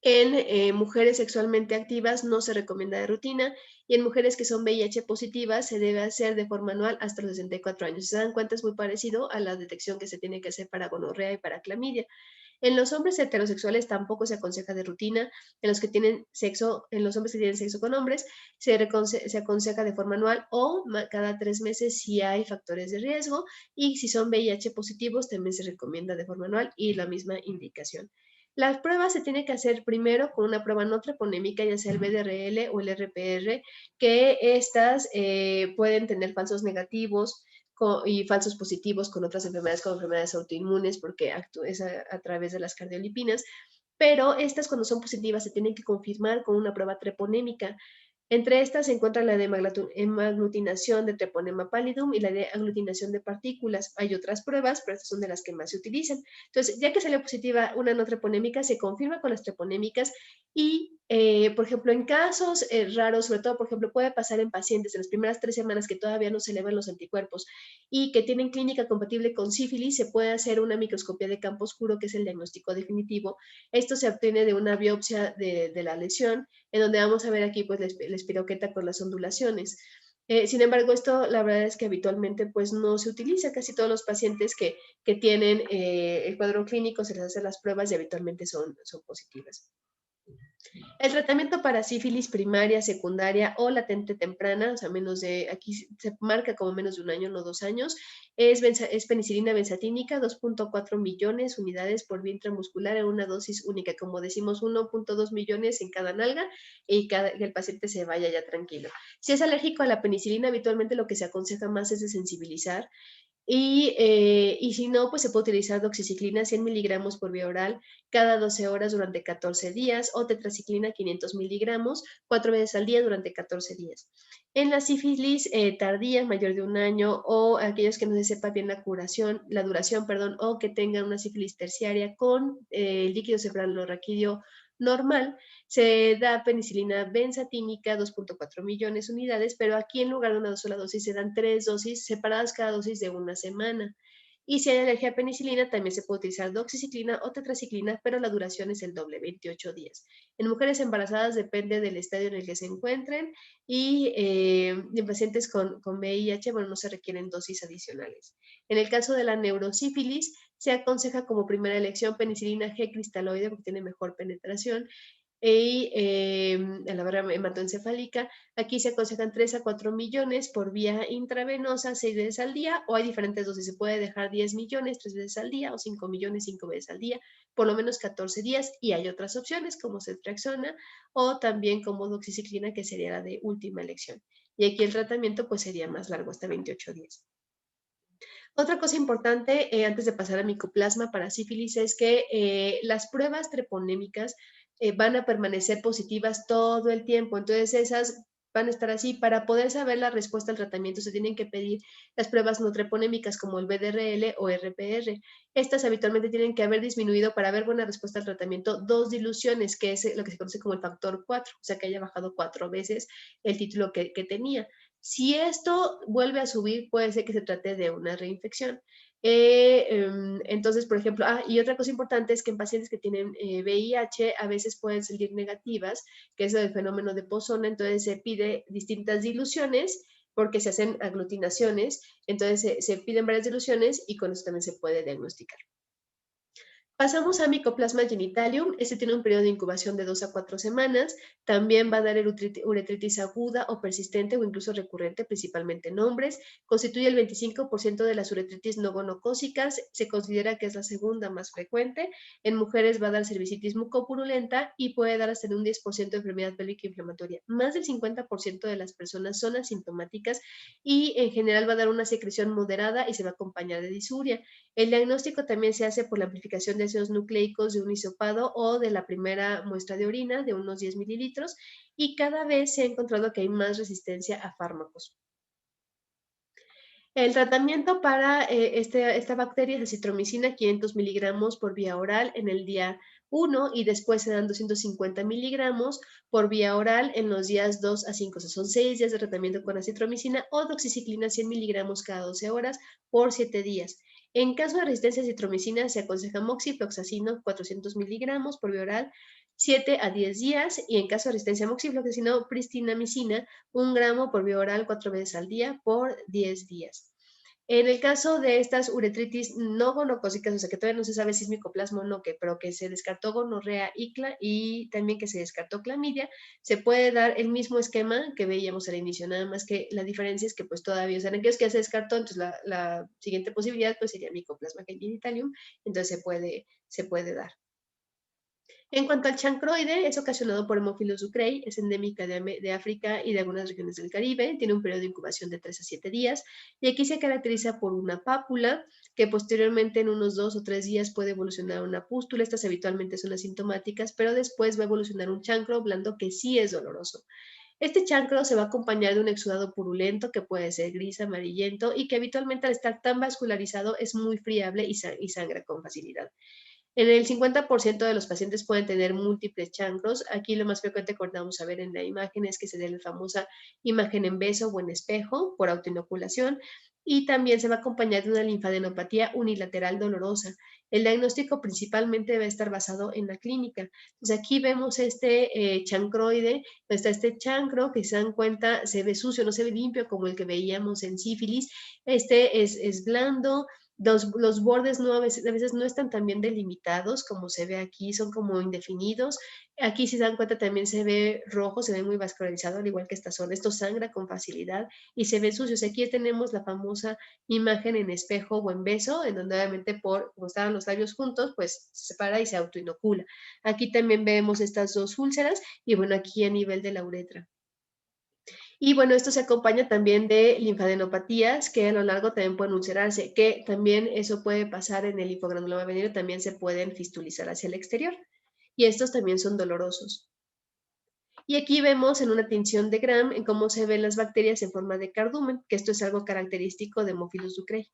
En mujeres sexualmente activas no se recomienda de rutina y en mujeres que son VIH positivas se debe hacer de forma anual hasta los 64 años. Si se dan cuenta, es muy parecido a la detección que se tiene que hacer para gonorrea y para clamidia. En los hombres heterosexuales tampoco se aconseja de rutina. En los hombres que tienen sexo con hombres, se aconseja de forma anual o cada 3 meses si hay factores de riesgo. Y si son VIH positivos, también se recomienda de forma anual y la misma indicación. Las pruebas se tienen que hacer primero con una prueba no treponémica, ya sea el BDRL o el RPR, que estas pueden tener falsos negativos y falsos positivos con otras enfermedades, como enfermedades autoinmunes, porque es a través de las cardiolipinas, pero estas cuando son positivas se tienen que confirmar con una prueba treponémica. Entre estas se encuentra la de hemaglutinación de treponema pallidum y la de aglutinación de partículas. Hay otras pruebas, pero estas son de las que más se utilizan. Entonces, ya que salió positiva una no treponémica, se confirma con las treponémicas y Por ejemplo, en casos raros, sobre todo, por ejemplo, puede pasar en pacientes en las primeras 3 semanas que todavía no se elevan los anticuerpos y que tienen clínica compatible con sífilis, se puede hacer una microscopía de campo oscuro, que es el diagnóstico definitivo. Esto se obtiene de una biopsia de la lesión, en donde vamos a ver aquí pues la espiroqueta con las ondulaciones. Sin embargo, esto la verdad es que habitualmente pues no se utiliza. Casi todos los pacientes que tienen el cuadro clínico se les hace las pruebas y habitualmente son positivas. El tratamiento para sífilis primaria, secundaria o latente temprana, o sea, aquí se marca como menos de un año, no 2 años, es penicilina benzatínica, 2.4 millones unidades por vía intramuscular en una dosis única, como decimos, 1.2 millones en cada nalga y que el paciente se vaya ya tranquilo. Si es alérgico a la penicilina, habitualmente lo que se aconseja más es desensibilizar y si no, pues se puede utilizar doxiciclina 100 miligramos por vía oral cada 12 horas durante 14 días o tetraciclina 500 miligramos 4 veces al día durante 14 días. En la sífilis tardía, mayor de un año, o aquellos que no se sepa bien la duración, perdón, o que tengan una sífilis terciaria con líquido cefalorraquídeo normal, se da penicilina benzatínica, 2.4 millones unidades, pero aquí en lugar de una sola dosis se dan 3 dosis separadas cada dosis de una semana. Y si hay alergia a penicilina, también se puede utilizar doxiciclina o tetraciclina, pero la duración es el doble, 28 días. En mujeres embarazadas depende del estadio en el que se encuentren y en pacientes con VIH, bueno, no se requieren dosis adicionales. En el caso de la neurosífilis, se aconseja como primera elección penicilina G cristaloide porque tiene mejor penetración y a la barrera hematoencefálica, aquí se aconsejan 3 a 4 millones por vía intravenosa 6 veces al día, o hay diferentes dosis, se puede dejar 10 millones 3 veces al día, o 5 millones 5 veces al día, por lo menos 14 días, y hay otras opciones como ceftriaxona o también como doxiciclina, que sería la de última elección. Y aquí el tratamiento pues sería más largo, hasta 28 días. Otra cosa importante, antes de pasar a micoplasma para sífilis, es que las pruebas treponémicas van a permanecer positivas todo el tiempo. Entonces, esas van a estar así. Para poder saber la respuesta al tratamiento, se tienen que pedir las pruebas no treponémicas como el BDRL o RPR. Estas habitualmente tienen que haber disminuido para ver buena respuesta al tratamiento 2 diluciones, que es lo que se conoce como el factor 4, o sea, que haya bajado 4 veces el título que tenía. Si esto vuelve a subir, puede ser que se trate de una reinfección. Entonces, por ejemplo, y otra cosa importante es que en pacientes que tienen VIH a veces pueden salir negativas, que es el fenómeno de Pozzona, entonces se pide distintas diluciones porque se hacen aglutinaciones, entonces se piden varias diluciones y con eso también se puede diagnosticar. Pasamos a Mycoplasma genitalium. Este tiene un periodo de incubación de 2 a 4 semanas. También va a dar uretritis aguda o persistente o incluso recurrente, principalmente en hombres. Constituye el 25% de las uretritis no gonocócicas. Se considera que es la segunda más frecuente. En mujeres va a dar cervicitis mucopurulenta y puede dar hasta en un 10% de enfermedad pélvica inflamatoria. Más del 50% de las personas son asintomáticas y en general va a dar una secreción moderada y se va a acompañar de disuria. El diagnóstico también se hace por la amplificación de ácidos nucleicos de un hisopado o de la primera muestra de orina de unos 10 mililitros y cada vez se ha encontrado que hay más resistencia a fármacos. El tratamiento para esta bacteria es acitromicina 500 miligramos por vía oral en el día 1 y después se dan 250 miligramos por vía oral en los días 2 a 5. O sea, son 6 días de tratamiento con acitromicina o doxiciclina 100 miligramos cada 12 horas por 7 días. En caso de resistencia a acitromicina se aconseja moxifloxacino 400 miligramos por vía oral 7 a 10 días y en caso de resistencia a moxifloxacino pristinamicina 1 gramo por vía oral 4 veces al día por 10 días. En el caso de estas uretritis no gonocócicas, o sea que todavía no se sabe si es micoplasma o no, pero que se descartó gonorrea y también que se descartó clamidia, se puede dar el mismo esquema que veíamos al inicio, nada más que la diferencia es que pues todavía, o sea, en aquellos que ya se descartó, entonces la siguiente posibilidad pues sería micoplasma genitalium, entonces se puede dar. En cuanto al chancroide, es ocasionado por Haemophilus ducreyi, es endémica de África y de algunas regiones del Caribe, tiene un periodo de incubación de 3 a 7 días y aquí se caracteriza por una pápula que posteriormente en unos 2 o 3 días puede evolucionar a una pústula. Estas habitualmente son asintomáticas, pero después va a evolucionar un chancro blando que sí es doloroso. Este chancro se va a acompañar de un exudado purulento que puede ser gris, amarillento y que habitualmente al estar tan vascularizado es muy friable y sangra con facilidad. En el 50% de los pacientes pueden tener múltiples chancros. Aquí lo más frecuente que vamos a ver en la imagen es que se dé la famosa imagen en beso o en espejo por autoinoculación y también se va a acompañar de una linfadenopatía unilateral dolorosa. El diagnóstico principalmente debe estar basado en la clínica. Entonces aquí vemos este chancroide, está este chancro que se dan cuenta se ve sucio, no se ve limpio como el que veíamos en sífilis. Este es blando, los bordes no, a veces no están tan bien delimitados como se ve aquí, son como indefinidos. Aquí, si se dan cuenta, también se ve rojo, se ve muy vascularizado, al igual que esta zona. Esto sangra con facilidad y se ve sucio. Aquí tenemos la famosa imagen en espejo o en beso, en donde obviamente como estaban los labios juntos, pues se separa y se autoinocula. Aquí también vemos estas dos úlceras y bueno, aquí a nivel de la uretra. Y bueno, esto se acompaña también de linfadenopatías que a lo largo también pueden ulcerarse, que también eso puede pasar en el linfogranuloma venéreo, también se pueden fistulizar hacia el exterior. Y estos también son dolorosos. Y aquí vemos en una tinción de Gram en cómo se ven las bacterias en forma de cardumen, que esto es algo característico de Haemophilus ducreyi.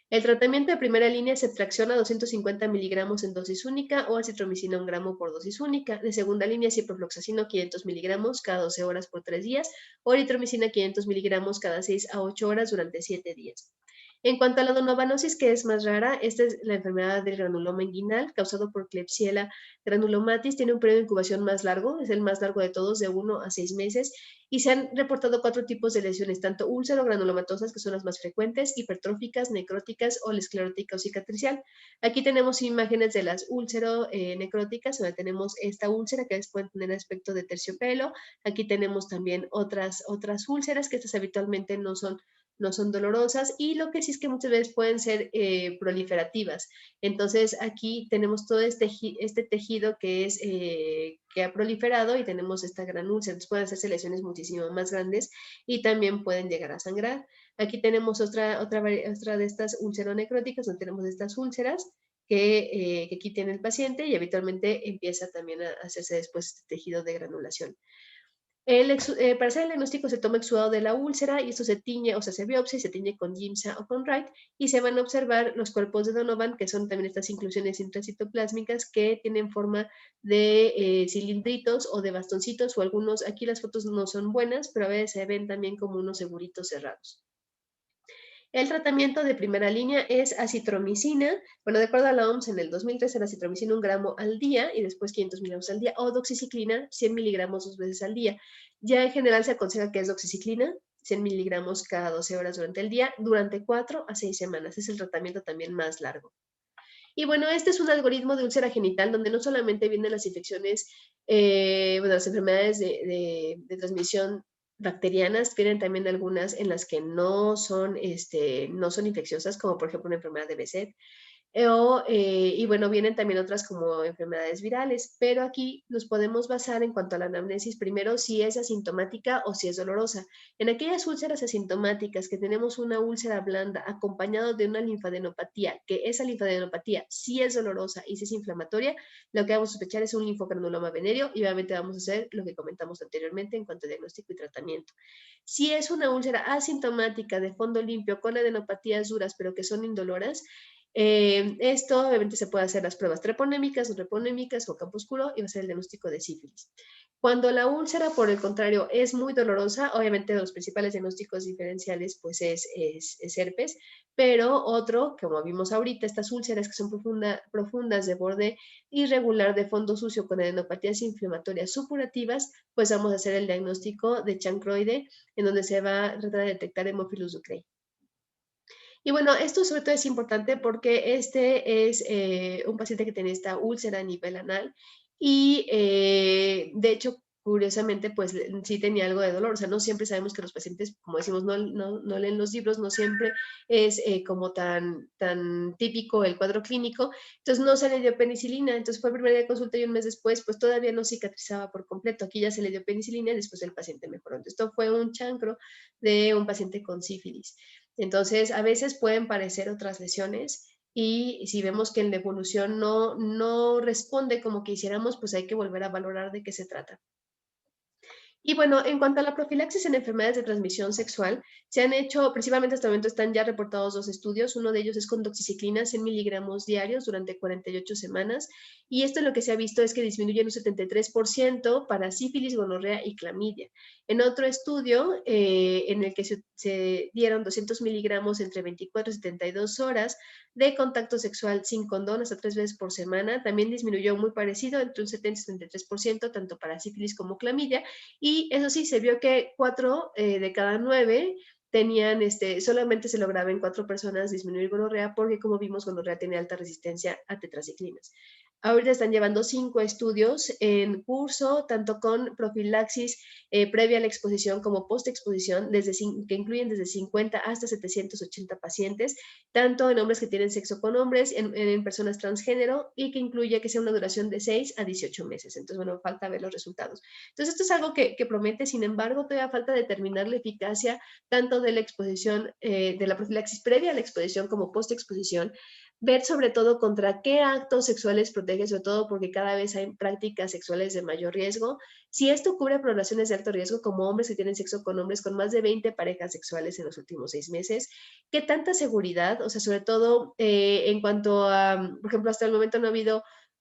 El tratamiento de primera línea se fracciona a 250 miligramos en dosis única o acitromicina 1 gramo por dosis única. De segunda línea, ciprofloxacino 500 miligramos cada 12 horas por 3 días o eritromicina 500 miligramos cada 6 a 8 horas durante 7 días. En cuanto a la donovanosis, que es más rara, esta es la enfermedad del granuloma inguinal causado por Klebsiella granulomatis. Tiene un periodo de incubación más largo, es el más largo de todos, de 1 a 6 meses, y se han reportado 4 tipos de lesiones, tanto úlcero-granulomatosas, que son las más frecuentes, hipertróficas, necróticas o la esclerótica o cicatricial. Aquí tenemos imágenes de las úlcero-necróticas, donde tenemos esta úlcera que pueden tener aspecto de terciopelo. Aquí tenemos también otras úlceras, que estas habitualmente no son dolorosas y lo que sí es que muchas veces pueden ser proliferativas. Entonces aquí tenemos todo este tejido que ha proliferado y tenemos esta gran úlcera. Entonces pueden hacerse lesiones muchísimo más grandes y también pueden llegar a sangrar. Aquí tenemos otra de estas úlceronecróticas, donde tenemos estas úlceras que aquí tiene el paciente y habitualmente empieza también a hacerse después este tejido de granulación. Para hacer el diagnóstico se toma exudado de la úlcera y esto se tiñe, o sea, se biopsia y se tiñe con Giemsa o con Wright y se van a observar los cuerpos de Donovan, que son también estas inclusiones intracitoplásmicas que tienen forma de cilindritos o de bastoncitos o algunos, aquí las fotos no son buenas, pero a veces se ven también como unos seguritos cerrados. El tratamiento de primera línea es acitromicina. Bueno, de acuerdo a la OMS, en el 2003 era acitromicina 1 gramo al día y después 500 miligramos al día, o doxiciclina 100 miligramos 2 veces al día. Ya en general se aconseja que es doxiciclina 100 miligramos cada 12 horas durante el día, durante 4 a 6 semanas. Es el tratamiento también más largo. Y bueno, este es un algoritmo de úlcera genital donde no solamente vienen las infecciones, bueno, las enfermedades de transmisión bacterianas, vienen también algunas en las que no son infecciosas, como por ejemplo una enfermedad de Behçet, y bueno, vienen también otras como enfermedades virales, pero aquí nos podemos basar en cuanto a la anamnesis, primero si es asintomática o si es dolorosa. En aquellas úlceras asintomáticas que tenemos una úlcera blanda acompañado de una linfadenopatía, que esa linfadenopatía sí es dolorosa y sí es inflamatoria, lo que vamos a sospechar es un linfogranuloma venéreo y obviamente vamos a hacer lo que comentamos anteriormente en cuanto a diagnóstico y tratamiento. Si es una úlcera asintomática de fondo limpio con adenopatías duras pero que son indoloras, esto obviamente se puede hacer las pruebas treponémicas, reponémicas o campo oscuro y va a ser el diagnóstico de sífilis. Cuando la úlcera, por el contrario, es muy dolorosa, obviamente los principales diagnósticos diferenciales pues es herpes, pero otro, como vimos ahorita, estas úlceras que son profundas de borde irregular de fondo sucio con adenopatías inflamatorias supurativas, pues vamos a hacer el diagnóstico de chancroide en donde se va a tratar de detectar Haemophilus ducreyi. Y bueno, esto sobre todo es importante porque este es un paciente que tiene esta úlcera a nivel anal y de hecho, curiosamente, pues sí tenía algo de dolor. O sea, no siempre sabemos que los pacientes, como decimos, no leen los libros, no siempre es como tan típico el cuadro clínico. Entonces no se le dio penicilina. Entonces fue el primer día de consulta y un mes después, pues todavía no cicatrizaba por completo. Aquí ya se le dio penicilina y después el paciente mejoró. Entonces esto fue un chancro de un paciente con sífilis. Entonces, a veces pueden parecer otras lesiones y si vemos que en la evolución no responde como quisiéramos, pues hay que volver a valorar de qué se trata. Y bueno, en cuanto a la profilaxis en enfermedades de transmisión sexual, se han hecho, principalmente hasta el momento están ya reportados 2 estudios. Uno de ellos es con doxiciclina, 100 miligramos diarios durante 48 semanas. Y esto lo que se ha visto es que disminuye en un 73% para sífilis, gonorrea y clamidia. En otro estudio, en el que se dieron 200 miligramos entre 24 y 72 horas de contacto sexual sin condón hasta 3 veces por semana, también disminuyó muy parecido, entre un 70 y 73%, tanto para sífilis como clamidia. Y eso sí, se vio que 4 de cada 9 tenían, solamente se lograba en 4 personas disminuir gonorrea, porque como vimos, gonorrea tiene alta resistencia a tetraciclinas. Ahorita están llevando 5 estudios en curso, tanto con profilaxis previa a la exposición como post-exposición, que incluyen desde 50 hasta 780 pacientes, tanto en hombres que tienen sexo con hombres, en personas transgénero, y que incluye que sea una duración de 6 a 18 meses. Entonces, bueno, falta ver los resultados. Entonces, esto es algo que promete, sin embargo, todavía falta determinar la eficacia tanto de la exposición, de la profilaxis previa a la exposición como post-exposición, ver sobre todo contra qué actos sexuales protege, sobre todo porque cada vez hay prácticas sexuales de mayor riesgo. Si esto cubre poblaciones de alto riesgo, como hombres que tienen sexo con hombres con más de 20 parejas sexuales en los últimos 6 meses, ¿qué tanta seguridad? O sea, sobre todo en cuanto a, por ejemplo, hasta el momento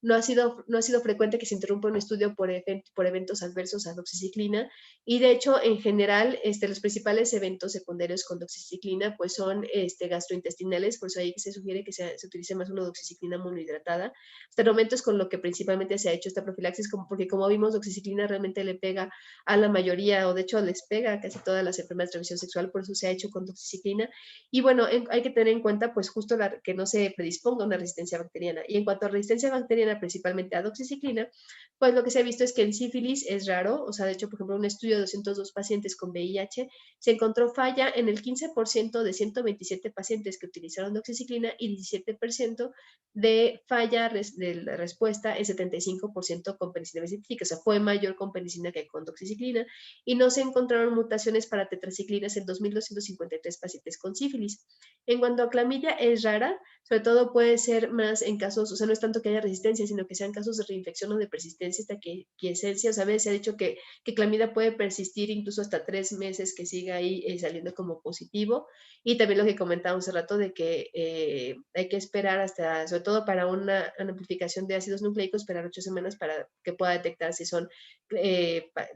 no ha sido frecuente que se interrumpa un estudio por eventos adversos a doxiciclina, y de hecho, en general, los principales eventos secundarios con doxiciclina pues son gastrointestinales, por eso ahí se sugiere que se utilice más una doxiciclina monohidratada. Hasta el momento es con lo que principalmente se ha hecho esta profilaxis, porque como vimos, doxiciclina realmente le pega a la mayoría, o de hecho les pega a casi todas las enfermedades de transmisión sexual, por eso se ha hecho con doxiciclina. Y bueno, hay que tener en cuenta pues justo que no se predisponga a una resistencia bacteriana. Y en cuanto a resistencia bacteriana, principalmente a doxiciclina, pues lo que se ha visto es que en sífilis es raro. O sea, de hecho, por ejemplo, un estudio de 202 pacientes con VIH se encontró falla en el 15% de 127 pacientes que utilizaron doxiciclina, y 17% de falla de la respuesta en 75% con penicilina benzatílica. O sea, fue mayor con penicilina que con doxiciclina, y no se encontraron mutaciones para tetraciclinas en 2.253 pacientes con sífilis. En cuanto a clamidia, es rara, sobre todo puede ser más en casos, o sea, no es tanto que haya resistencia, sino que sean casos de reinfección o de persistencia hasta quiesencia. O sea, a veces se ha dicho que clamidia puede persistir incluso hasta 3 meses, que siga ahí saliendo como positivo. Y también lo que comentábamos hace rato de que hay que esperar hasta, sobre todo para una amplificación de ácidos nucleicos, esperar 8 semanas para que pueda detectar si son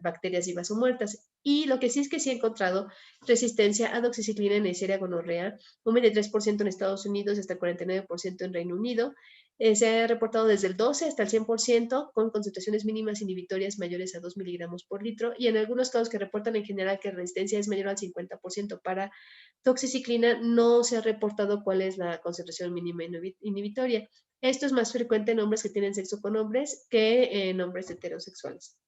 bacterias vivas o muertas. Y lo que sí es que sí he encontrado resistencia a doxiciclina en Neisseria gonorrea, un 23% en Estados Unidos, hasta el 49% en Reino Unido. Se ha reportado desde el 12 hasta el 100%, con concentraciones mínimas inhibitorias mayores a 2 miligramos por litro, y en algunos casos que reportan en general que resistencia es mayor al 50% para doxiciclina, no se ha reportado cuál es la concentración mínima inhibitoria. Esto es más frecuente en hombres que tienen sexo con hombres que en hombres heterosexuales.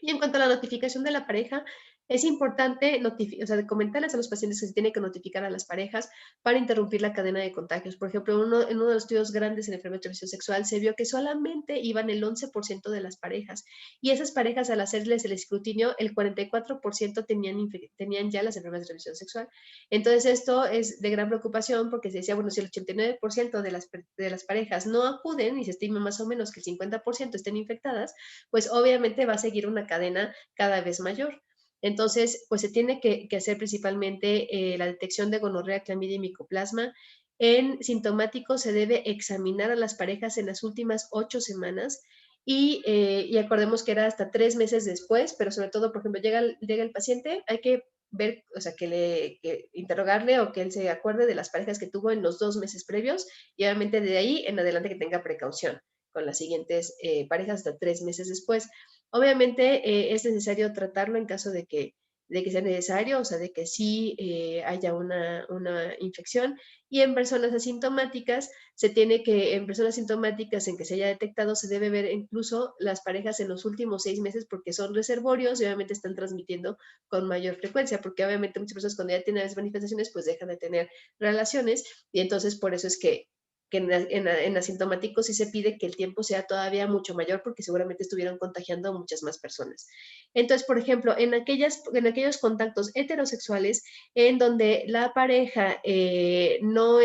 Y en cuanto a la notificación de la pareja, es importante o sea, comentarles a los pacientes que se tiene que notificar a las parejas para interrumpir la cadena de contagios. Por ejemplo, en uno de los estudios grandes en enfermedad de transmisión sexual se vio que solamente iban el 11% de las parejas, y esas parejas, al hacerles el escrutinio, el 44% tenían ya las enfermedades de transmisión sexual. Entonces, esto es de gran preocupación, porque se decía, bueno, si el 89% de las parejas no acuden, y se estima más o menos que el 50% estén infectadas, pues obviamente va a seguir una cadena cada vez mayor. Entonces, pues se tiene que hacer principalmente la detección de gonorrea, clamidia y micoplasma. En sintomáticos se debe examinar a las parejas en las últimas 8 semanas, y acordemos que era hasta 3 meses después, pero sobre todo, por ejemplo, llega el paciente, hay que ver, o sea, que interrogarle, o que él se acuerde de las parejas que tuvo en los 2 meses previos, y obviamente de ahí en adelante que tenga precaución con las siguientes parejas hasta 3 meses después. Obviamente es necesario tratarlo en caso de que sea necesario, o sea, de que sí haya una infección. Y en personas asintomáticas, en personas sintomáticas en que se haya detectado, se debe ver incluso las parejas en los últimos 6 meses, porque son reservorios y obviamente están transmitiendo con mayor frecuencia, porque obviamente muchas personas cuando ya tienen las manifestaciones pues dejan de tener relaciones, y entonces por eso es que que en asintomáticos sí se pide que el tiempo sea todavía mucho mayor porque seguramente estuvieron contagiando a muchas más personas. Entonces, por ejemplo, en aquellos contactos heterosexuales en donde la pareja no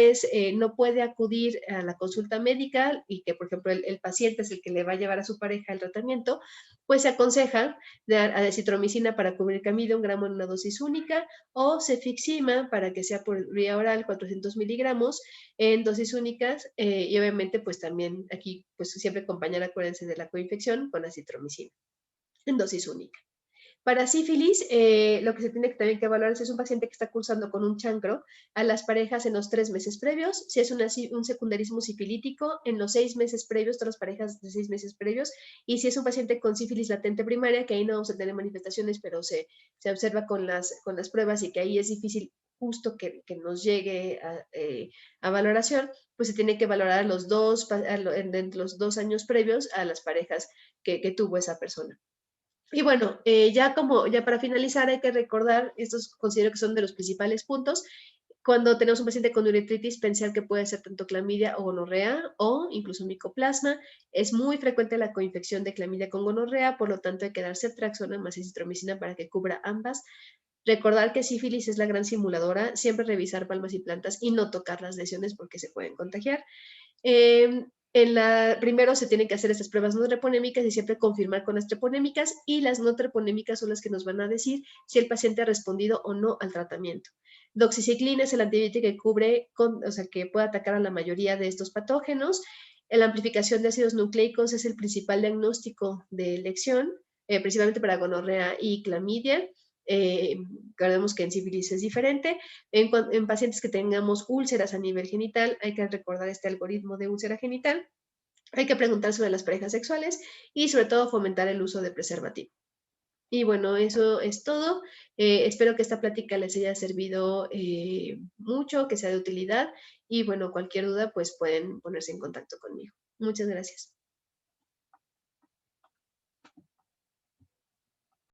puede acudir a la consulta médica y que, por ejemplo, el paciente es el que le va a llevar a su pareja el tratamiento, pues se aconseja dar acitromicina para cubrir clamidia, 1 gramo en una dosis única, o cefixima para que sea por vía oral, 400 miligramos en dosis únicas, y obviamente, pues también aquí, pues siempre acompañar, acuérdense de la coinfección con acitromicina en dosis única. Para sífilis, lo que se tiene que también que evaluar si es un paciente que está cursando con un chancro a las parejas en los 3 meses previos, si es un secundarismo sifilítico en los 6 meses previos, todas las parejas de 6 meses previos, y si es un paciente con sífilis latente primaria, que ahí no vamos a tener manifestaciones, pero se observa con las pruebas y que ahí es difícil justo que nos llegue a valoración, pues se tiene que valorar en los 2 años previos a las parejas que tuvo esa persona. Y bueno, ya para finalizar, hay que recordar, estos considero que son de los principales puntos, cuando tenemos un paciente con uretritis, pensar que puede ser tanto clamidia o gonorrea o incluso micoplasma. Es muy frecuente la coinfección de clamidia con gonorrea, por lo tanto hay que dar ceftriaxona más acitromicina para que cubra ambas. Recordar que sífilis es la gran simuladora, siempre revisar palmas y plantas y no tocar las lesiones porque se pueden contagiar. Primero se tienen que hacer estas pruebas no treponémicas y siempre confirmar con las treponémicas, y las no treponémicas son las que nos van a decir si el paciente ha respondido o no al tratamiento. Doxiciclina es el antibiótico que cubre, o sea, que puede atacar a la mayoría de estos patógenos. La amplificación de ácidos nucleicos es el principal diagnóstico de elección, principalmente para gonorrea y clamidia. Recordemos que en sífilis es diferente. En pacientes que tengamos úlceras a nivel genital, hay que recordar este algoritmo de úlcera genital. Hay que preguntar sobre las parejas sexuales y sobre todo fomentar el uso de preservativo. Y bueno, eso es todo. Espero que esta plática les haya servido mucho, que sea de utilidad. Y bueno, cualquier duda, pues pueden ponerse en contacto conmigo. Muchas gracias.